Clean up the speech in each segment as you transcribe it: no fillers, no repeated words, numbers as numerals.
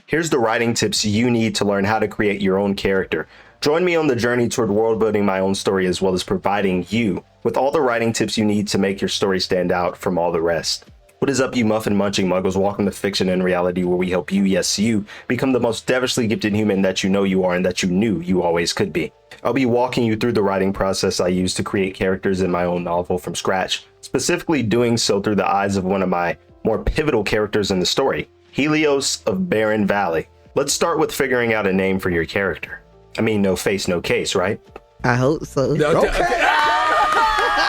Here's the writing tips you need to learn how to create your own character. Join me on the journey toward world building my own story, as well as providing you with all the writing tips you need to make your story stand out from all the rest. What is up, you muffin munching muggles? Welcome to Fiction and Reality, where we help you, yes you, become the most devilishly gifted human that you know you are and that you knew you always could be. I'll be walking you through the writing process I use to create characters in my own novel from scratch, specifically doing so through the eyes of one of my more pivotal characters in the story, Helios of Barren Valley. Let's start with figuring out a name for your character. I mean, no face, no case, right? I hope so. Okay.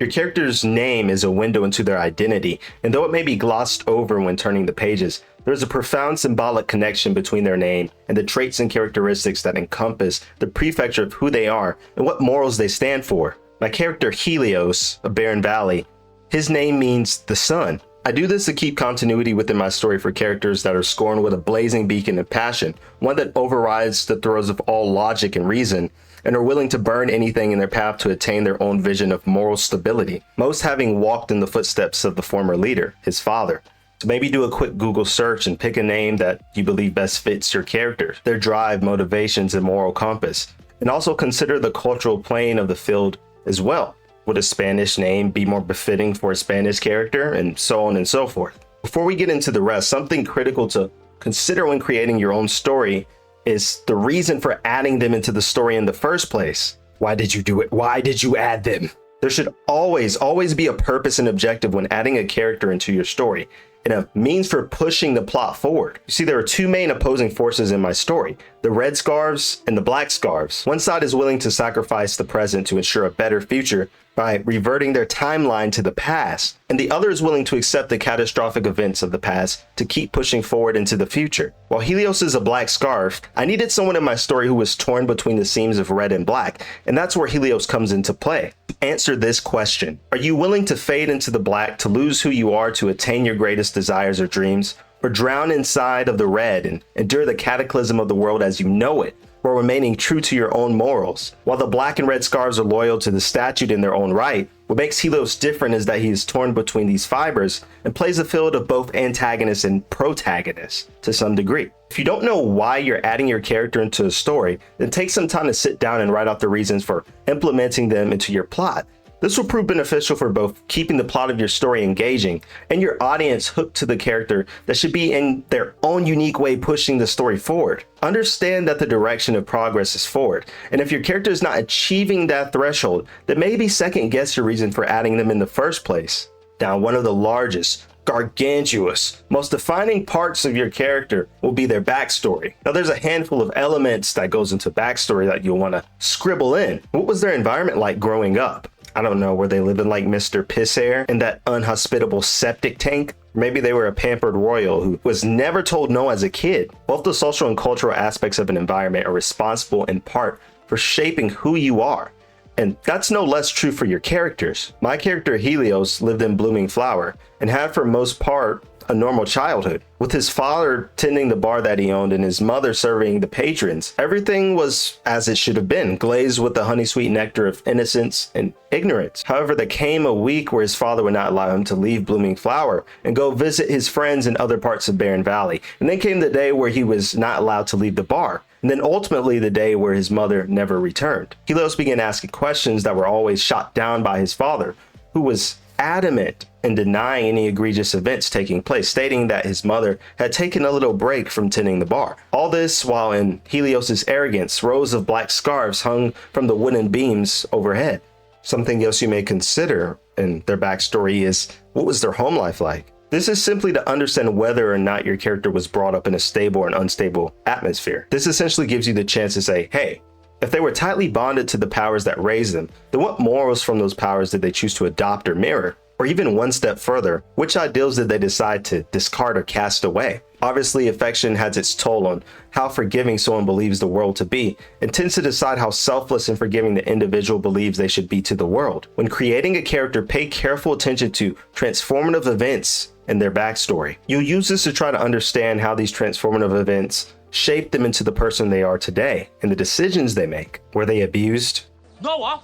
Your character's name is a window into their identity, and though it may be glossed over when turning the pages, there's a profound symbolic connection between their name and the traits and characteristics that encompass the prefecture of who they are and what morals they stand for. My character Helios of Barren Valley, his name means the sun. I do this to keep continuity within my story for characters that are scorned with a blazing beacon of passion, one that overrides the throes of all logic and reason, and are willing to burn anything in their path to attain their own vision of moral stability, most having walked in the footsteps of the former leader, his father. So maybe do a quick Google search and pick a name that you believe best fits your character, their drive, motivations, and moral compass, and also consider the cultural plane of the field as well. Would a Spanish name be more befitting for a Spanish character, and so on and so forth. Before we get into the rest, something critical to consider when creating your own story is the reason for adding them into the story in the first place. Why did you do it? Why did you add them? There should always be a purpose and objective when adding a character into your story, and a means for pushing the plot forward. You see, there are two main opposing forces in my story, the red scarves and the black scarves. One side is willing to sacrifice the present to ensure a better future by reverting their timeline to the past, and the other is willing to accept the catastrophic events of the past to keep pushing forward into the future. While Helios is a black scarf, I needed someone in my story who was torn between the seams of red and black, and that's where Helios comes into play. Answer this question: are you willing to fade into the black to lose who you are to attain your greatest desires or dreams, or drown inside of the red and endure the cataclysm of the world as you know it, while remaining true to your own morals? While the black and red scarves are loyal to the statute in their own right, what makes Helios different is that he is torn between these fibers and plays a field of both antagonist and protagonist to some degree. If you don't know why you're adding your character into a story, then take some time to sit down and write out the reasons for implementing them into your plot. This will prove beneficial for both keeping the plot of your story engaging and your audience hooked to the character that should be in their own unique way pushing the story forward. Understand that the direction of progress is forward, and if your character is not achieving that threshold, then maybe second guess your reason for adding them in the first place. Now, one of the largest, gargantuous, most defining parts of your character will be their backstory. Now, there's a handful of elements that goes into backstory that you'll want to scribble in. What was their environment like growing up? I don't know, were they living like Mr. Pissair in that unhospitable septic tank? Maybe they were a pampered royal who was never told no as a kid. Both the social and cultural aspects of an environment are responsible in part for shaping who you are. And that's no less true for your characters. My character Helios lived in Blooming Flower and had for most part a normal childhood. With his father tending the bar that he owned and his mother serving the patrons, everything was as it should have been, glazed with the honey sweet nectar of innocence and ignorance. However, there came a week where his father would not allow him to leave Blooming Flower and go visit his friends in other parts of Barren Valley. And then came the day where he was not allowed to leave the bar. And then ultimately the day where his mother never returned. Helios began asking questions that were always shot down by his father, who was adamant in denying any egregious events taking place, stating that his mother had taken a little break from tending the bar. All this while in Helios's arrogance, rows of black scarves hung from the wooden beams overhead. Something else you may consider in their backstory is, what was their home life like? This is simply to understand whether or not your character was brought up in a stable or an unstable atmosphere. This essentially gives you the chance to say, hey, if they were tightly bonded to the powers that raised them, then what morals from those powers did they choose to adopt or mirror? Or even one step further, which ideals did they decide to discard or cast away? Obviously, affection has its toll on how forgiving someone believes the world to be, and tends to decide how selfless and forgiving the individual believes they should be to the world. When creating a character, pay careful attention to transformative events and their backstory. You'll use this to try to understand how these transformative events shape them into the person they are today and the decisions they make. Were they abused? No.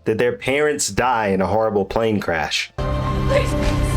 Did their parents die in a horrible plane crash? Please,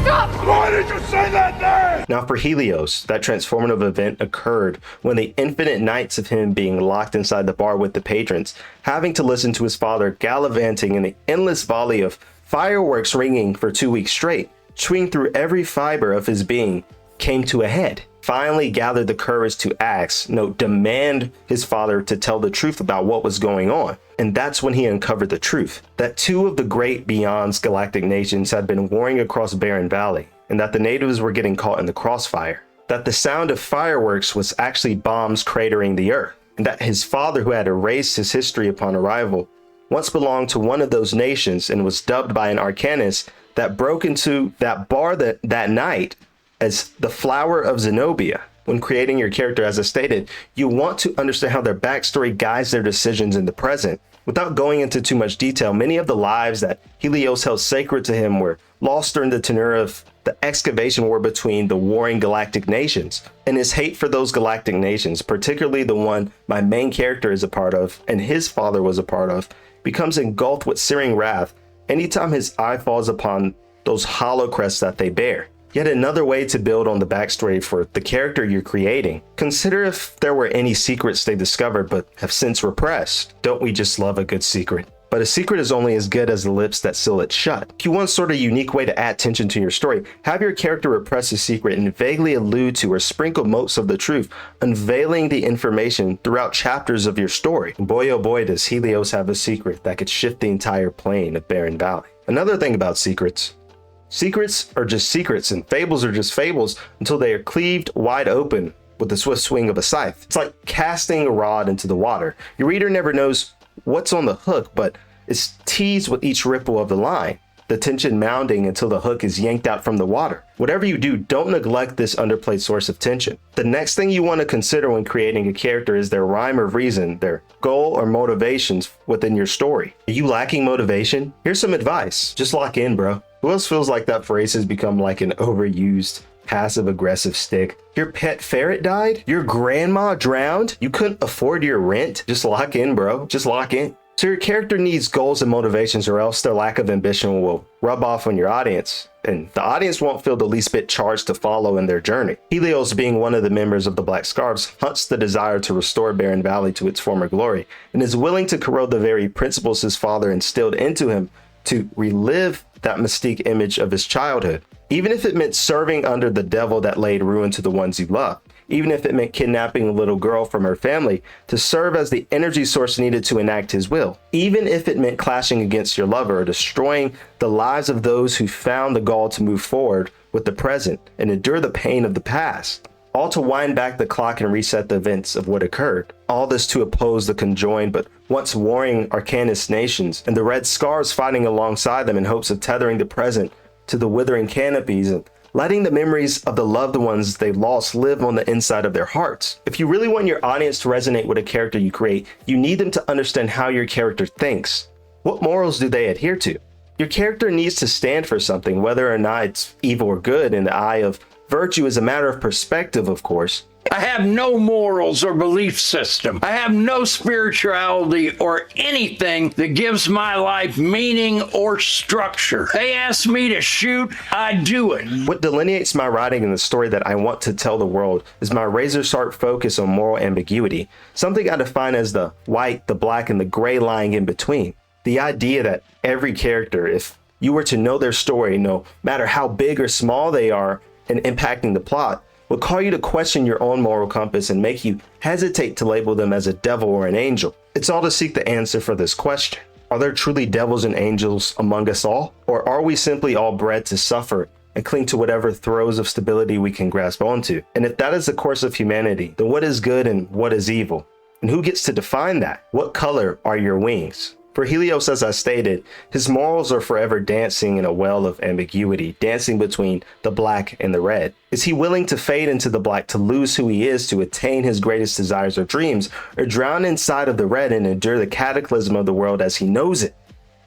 stop! Why did you say that name? Now for Helios, that transformative event occurred when the infinite nights of him being locked inside the bar with the patrons, having to listen to his father gallivanting in the endless volley of fireworks ringing for 2 weeks straight, chewing through every fiber of his being, came to a head. Finally gathered the courage to ask, no, demand his father to tell the truth about what was going on. And that's when he uncovered the truth, that two of the great beyonds galactic nations had been warring across Barren Valley, and that the natives were getting caught in the crossfire, that the sound of fireworks was actually bombs cratering the earth, and that his father, who had erased his history upon arrival, once belonged to one of those nations and was dubbed by an arcanist that broke into that bar that night as the Flower of Zenobia. When creating your character, as I stated, you want to understand how their backstory guides their decisions in the present. Without going into too much detail, many of the lives that Helios held sacred to him were lost during the tenure of the excavation war between the warring galactic nations. And his hate for those galactic nations, particularly the one my main character is a part of and his father was a part of, becomes engulfed with searing wrath anytime his eye falls upon those hollow crests that they bear. Yet another way to build on the backstory for the character you're creating. Consider if there were any secrets they discovered but have since repressed. Don't we just love a good secret? But a secret is only as good as the lips that seal it shut. If you want sort of unique way to add tension to your story, have your character repress a secret and vaguely allude to or sprinkle motes of the truth, unveiling the information throughout chapters of your story. Boy oh boy does Helios have a secret that could shift the entire plane of Barren Valley. Another thing about secrets. Secrets are just secrets and fables are just fables until they are cleaved wide open with the swift swing of a scythe. It's like casting a rod into the water. Your reader never knows what's on the hook, but is teased with each ripple of the line, the tension mounting until the hook is yanked out from the water. Whatever you do, don't neglect this underplayed source of tension. The next thing you want to consider when creating a character is their rhyme or reason, their goal or motivations within your story. Are you lacking motivation? Here's some advice. Just lock in, bro. Who else feels like that phrase has become like an overused, passive-aggressive stick? Your pet ferret died? Your grandma drowned? You couldn't afford your rent? Just lock in, bro. Just lock in. So your character needs goals and motivations, or else their lack of ambition will rub off on your audience, and the audience won't feel the least bit charged to follow in their journey. Helios, being one of the members of the Black Scarves, hunts the desire to restore Barren Valley to its former glory, and is willing to corrode the very principles his father instilled into him to relive that mystique image of his childhood, even if it meant serving under the devil that laid ruin to the ones you love, even if it meant kidnapping a little girl from her family to serve as the energy source needed to enact his will, even if it meant clashing against your lover or destroying the lives of those who found the gall to move forward with the present and endure the pain of the past, all to wind back the clock and reset the events of what occurred. All this to oppose the conjoined but once warring Arcanist nations and the Red Scars fighting alongside them in hopes of tethering the present to the withering canopies and letting the memories of the loved ones they've lost live on the inside of their hearts. If you really want your audience to resonate with a character you create, you need them to understand how your character thinks. What morals do they adhere to? Your character needs to stand for something, whether or not it's evil or good in the eye of virtue is a matter of perspective, of course. I have no morals or belief system. I have no spirituality or anything that gives my life meaning or structure. They ask me to shoot, I do it. What delineates my writing and the story that I want to tell the world is my razor-sharp focus on moral ambiguity, something I define as the white, the black, and the gray lying in between. The idea that every character, if you were to know their story, no matter how big or small they are in impacting the plot, will call you to question your own moral compass and make you hesitate to label them as a devil or an angel. It's all to seek the answer for this question. Are there truly devils and angels among us all? Or are we simply all bred to suffer and cling to whatever throes of stability we can grasp onto? And if that is the course of humanity, then what is good and what is evil? And who gets to define that? What color are your wings? For Helios, as I stated, his morals are forever dancing in a well of ambiguity, dancing between the black and the red. Is he willing to fade into the black to lose who he is to attain his greatest desires or dreams, or drown inside of the red and endure the cataclysm of the world as he knows it,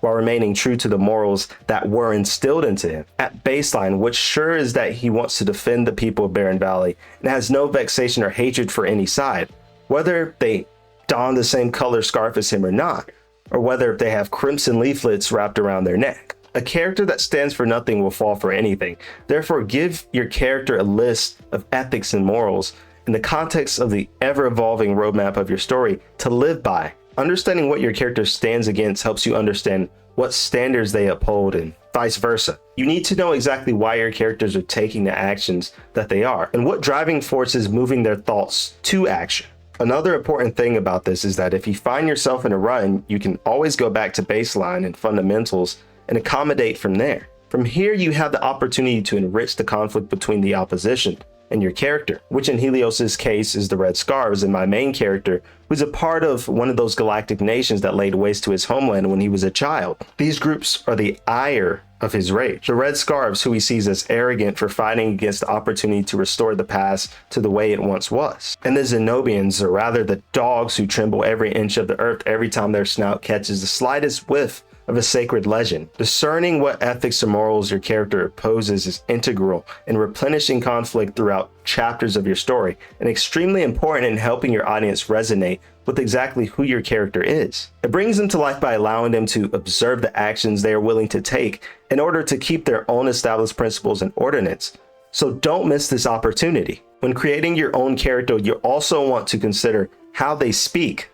while remaining true to the morals that were instilled into him? At baseline, what's sure is that he wants to defend the people of Barren Valley and has no vexation or hatred for any side, whether they don the same color scarf as him or not, or whether they have crimson leaflets wrapped around their neck. A character that stands for nothing will fall for anything. Therefore, give your character a list of ethics and morals in the context of the ever-evolving roadmap of your story to live by. Understanding what your character stands against helps you understand what standards they uphold and vice versa. You need to know exactly why your characters are taking the actions that they are and what driving force is moving their thoughts to action. Another important thing about this is that if you find yourself in a rut, you can always go back to baseline and fundamentals and accommodate from there. From here, you have the opportunity to enrich the conflict between the opposition and your character, which in Helios's case is the Red Scarves, and my main character, who's a part of one of those galactic nations that laid waste to his homeland when he was a child. These groups are the ire of his rage. The Red Scarves, who he sees as arrogant for fighting against the opportunity to restore the past to the way it once was. And the Zenobians, or rather the dogs who tremble every inch of the earth every time their snout catches the slightest whiff of a sacred legend. Discerning what ethics or morals your character opposes is integral in replenishing conflict throughout chapters of your story, and extremely important in helping your audience resonate with exactly who your character is. It brings them to life by allowing them to observe the actions they are willing to take in order to keep their own established principles and ordinance. So don't miss this opportunity. When creating your own character, you also want to consider how they speak.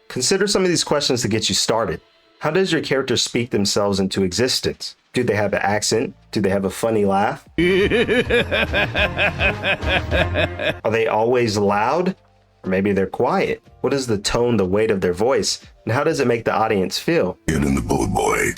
Consider some of these questions to get you started. How does your character speak themselves into existence? Do they have an accent? Do they have a funny laugh? Are they always loud? Or maybe they're quiet? What is the tone, the weight of their voice? And how does it make the audience feel? Get in the boat, boy.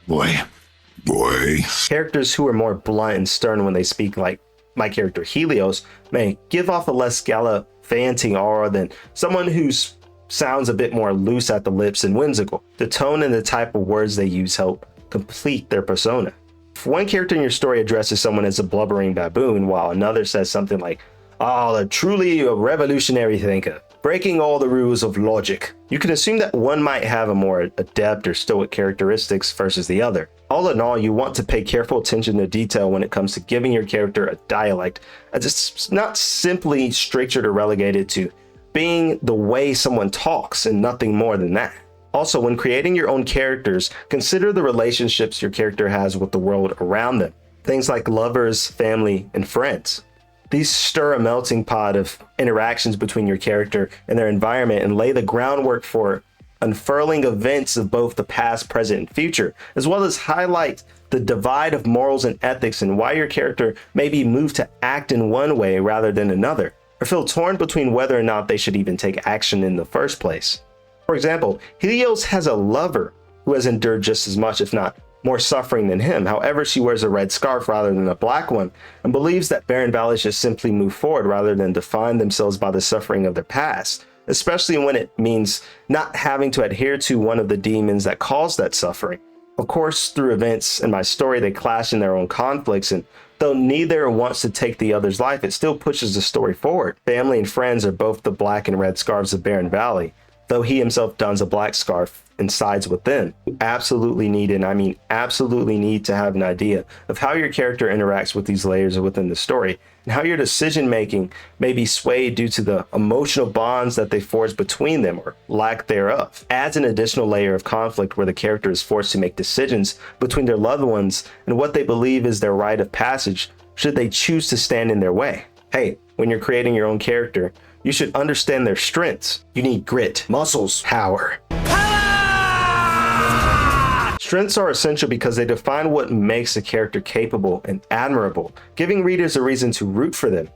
Boy. Characters who are more blunt and stern when they speak, like my character Helios, may give off a less gallivanting aura than someone who's sounds a bit more loose at the lips and whimsical. The tone and the type of words they use help complete their persona. If one character in your story addresses someone as a blubbering baboon, while another says something like, "Oh, truly a revolutionary thinker, breaking all the rules of logic," you can assume that one might have a more adept or stoic characteristics versus the other. All in all, you want to pay careful attention to detail when it comes to giving your character a dialect, as it's not simply strictured or relegated to being the way someone talks and nothing more than that. Also, when creating your own characters, consider the relationships your character has with the world around them. Things like lovers, family, and friends. These stir a melting pot of interactions between your character and their environment and lay the groundwork for unfurling events of both the past, present, and future, as well as highlight the divide of morals and ethics and why your character may be moved to act in one way rather than another, or feel torn between whether or not they should even take action in the first place. For example, Helios has a lover who has endured just as much, if not more suffering than him. However, she wears a red scarf rather than a black one and believes that Barren Valley should simply move forward rather than define themselves by the suffering of their past, especially when it means not having to adhere to one of the demons that caused that suffering. Of course, through events in my story, they clash in their own conflicts, and though neither wants to take the other's life, it still pushes the story forward. Family and friends are both the black and red scarves of Barren Valley, though he himself dons a black scarf and sides with them. You absolutely need, and I mean absolutely need, to have an idea of how your character interacts with these layers within the story, and how your decision making may be swayed due to the emotional bonds that they forge between them or lack thereof. Adds an additional layer of conflict where the character is forced to make decisions between their loved ones and what they believe is their rite of passage should they choose to stand in their way. Hey, when you're creating your own character, you should understand their strengths. You need grit, muscles, power. Strengths are essential because they define what makes a character capable and admirable, giving readers a reason to root for them.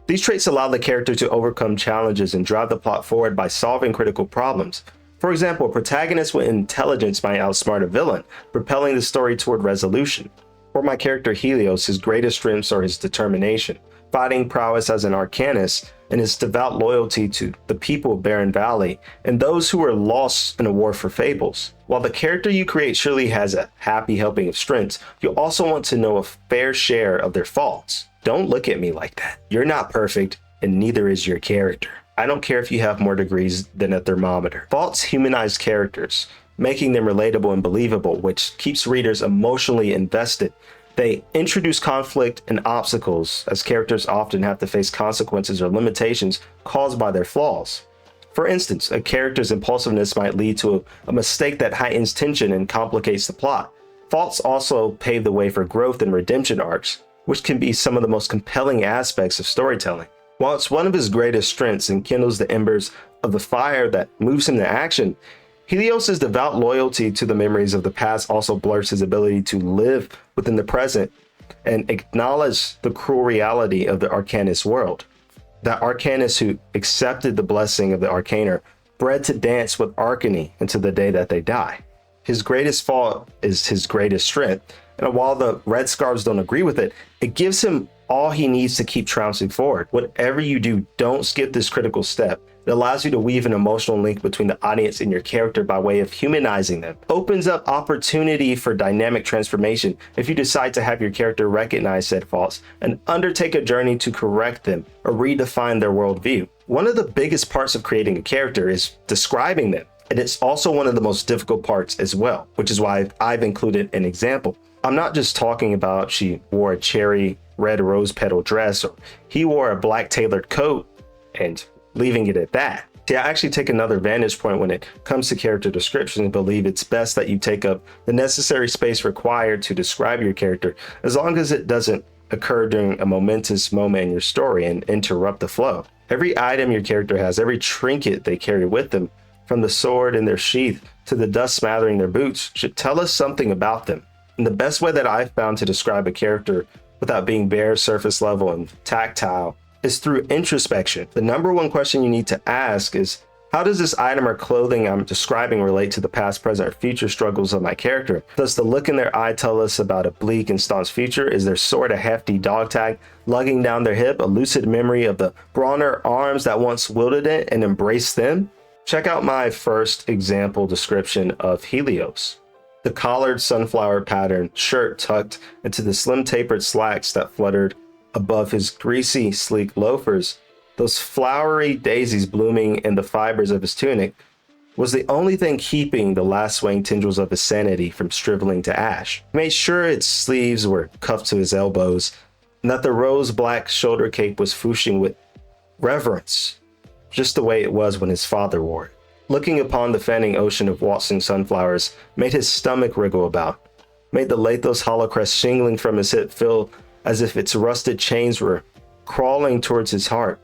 These traits allow the character to overcome challenges and drive the plot forward by solving critical problems. For example, a protagonist with intelligence might outsmart a villain, propelling the story toward resolution. For my character Helios, his greatest strengths are his determination, fighting prowess as an arcanist, and his devout loyalty to the people of Barren Valley and those who are lost in a war for fables. While the character you create surely has a happy helping of strengths, you also want to know a fair share of their faults. Don't look at me like that. You're not perfect, and neither is your character. I don't care if you have more degrees than a thermometer. Faults humanize characters, making them relatable and believable, which keeps readers emotionally invested. They introduce conflict and obstacles, as characters often have to face consequences or limitations caused by their flaws. For instance, a character's impulsiveness might lead to a mistake that heightens tension and complicates the plot. Faults also pave the way for growth and redemption arcs, which can be some of the most compelling aspects of storytelling. While it's one of his greatest strengths and kindles the embers of the fire that moves him to action, Helios' devout loyalty to the memories of the past also blurs his ability to live within the present and acknowledge the cruel reality of the Arcanist world. That Arcanist who accepted the blessing of the Arcaner, bred to dance with Arcany until the day that they die. His greatest fault is his greatest strength, and while the Red Scarves don't agree with it, it gives him all he needs to keep trouncing forward. Whatever you do, don't skip this critical step. It allows you to weave an emotional link between the audience and your character by way of humanizing them. Opens up opportunity for dynamic transformation if you decide to have your character recognize said faults and undertake a journey to correct them or redefine their worldview. One of the biggest parts of creating a character is describing them, and it's also one of the most difficult parts as well, which is why I've included an example. I'm not just talking about she wore a cherry red rose petal dress or he wore a black tailored coat and leaving it at that. See, I actually take another vantage point when it comes to character description and believe it's best that you take up the necessary space required to describe your character, as long as it doesn't occur during a momentous moment in your story and interrupt the flow. Every item your character has, every trinket they carry with them, from the sword in their sheath to the dust smattering their boots, should tell us something about them. And the best way that I've found to describe a character without being bare surface level and tactile is through introspection. The number one question you need to ask is, how does this item or clothing I'm describing relate to the past, present, or future struggles of my character? Does the look in their eye tell us about a bleak and staunch future? Is their sword a hefty dog tag lugging down their hip, a lucid memory of the brawner arms that once wielded it and embraced them? Check out my first example description of Helios. The collared sunflower pattern shirt tucked into the slim tapered slacks that fluttered above his greasy, sleek loafers, those flowery daisies blooming in the fibers of his tunic, was the only thing keeping the last swaying tendrils of his sanity from shriveling to ash. He made sure its sleeves were cuffed to his elbows, and that the rose-black shoulder cape was fooshing with reverence, just the way it was when his father wore it. Looking upon the fanning ocean of waltzing sunflowers made his stomach wriggle about, made the Lathos hollow crest shingling from his hip feel as if its rusted chains were crawling towards his heart,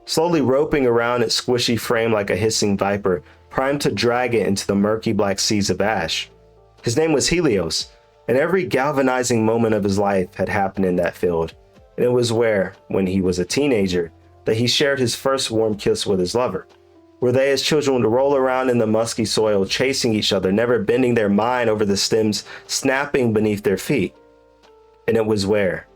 slowly roping around its squishy frame like a hissing viper, primed to drag it into the murky black seas of ash. His name was Helios, and every galvanizing moment of his life had happened in that field, and it was where, when he was a teenager, that he shared his first warm kiss with his lover. Where they as children would roll around in the musky soil, chasing each other, never bending their mind over the stems snapping beneath their feet. And it was where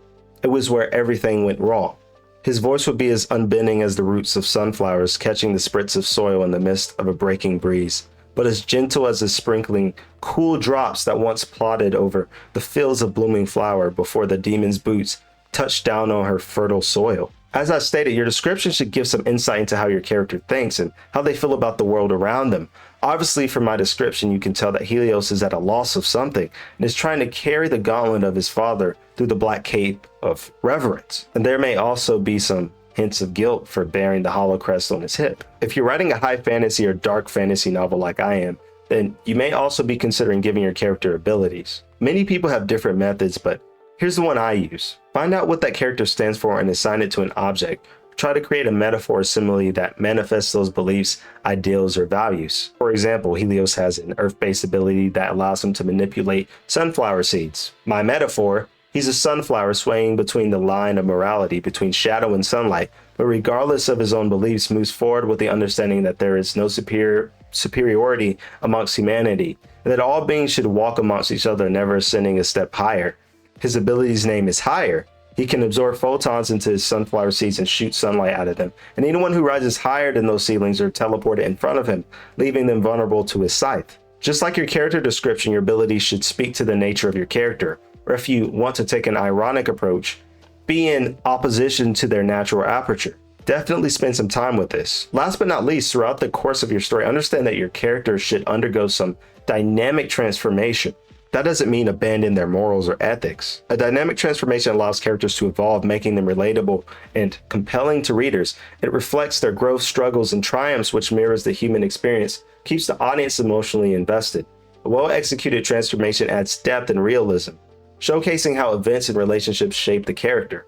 everything went wrong. His voice would be as unbending as the roots of sunflowers catching the spritz of soil in the midst of a breaking breeze, but as gentle as the sprinkling, cool drops that once plodded over the fields of blooming flower before the demon's boots touched down on her fertile soil. As I stated, your description should give some insight into how your character thinks and how they feel about the world around them. Obviously, from my description, you can tell that Helios is at a loss of something and is trying to carry the gauntlet of his father through the black cape of reverence. And there may also be some hints of guilt for bearing the hollow crest on his hip. If you're writing a high fantasy or dark fantasy novel like I am, then you may also be considering giving your character abilities. Many people have different methods, but here's the one I use. Find out what that character stands for and assign it to an object. Try to create a metaphor or simile that manifests those beliefs, ideals, or values. For example, Helios has an earth-based ability that allows him to manipulate sunflower seeds. My metaphor, he's a sunflower swaying between the line of morality between shadow and sunlight, but regardless of his own beliefs, moves forward with the understanding that there is no superiority amongst humanity, and that all beings should walk amongst each other, never ascending a step higher. His ability's name is Higher. He can absorb photons into his sunflower seeds and shoot sunlight out of them, and anyone who rises higher than those ceilings are teleported in front of him, leaving them vulnerable to his scythe. Just like your character description, your abilities should speak to the nature of your character, or if you want to take an ironic approach, be in opposition to their natural aperture. Definitely spend some time with this. Last but not least, throughout the course of your story, understand that your character should undergo some dynamic transformation. That doesn't mean abandon their morals or ethics. A dynamic transformation allows characters to evolve, making them relatable and compelling to readers. It reflects their growth, struggles, and triumphs, which mirrors the human experience, keeps the audience emotionally invested. A well-executed transformation adds depth and realism, showcasing how events and relationships shape the character.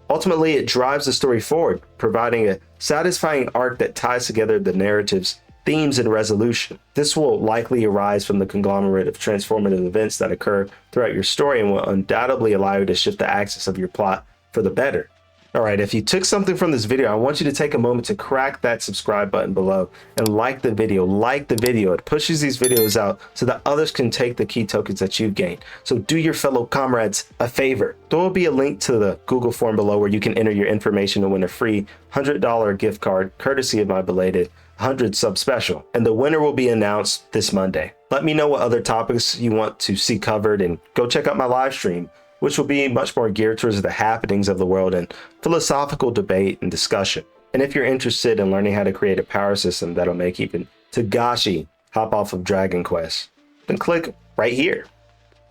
Ultimately, it drives the story forward, providing a satisfying arc that ties together the narratives, themes, and resolution. This will likely arise from the conglomerate of transformative events that occur throughout your story and will undoubtedly allow you to shift the axis of your plot for the better. Alright, if you took something from this video, I want you to take a moment to crack that subscribe button below and like the video. Like the video. It pushes these videos out so that others can take the key tokens that you've gained. So do your fellow comrades a favor. There will be a link to the Google form below where you can enter your information to win a free $100 gift card courtesy of my belated 100 sub special, and the winner will be announced this Monday. Let me know what other topics you want to see covered, and go check out my live stream, which will be much more geared towards the happenings of the world and philosophical debate and discussion. And if you're interested in learning how to create a power system that'll make even Togashi hop off of Dragon Quest, then click right here.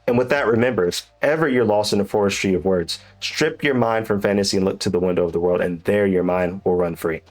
And with that, remember, if ever you're lost in a forestry of words, strip your mind from fantasy and look to the window of the world, and there your mind will run free.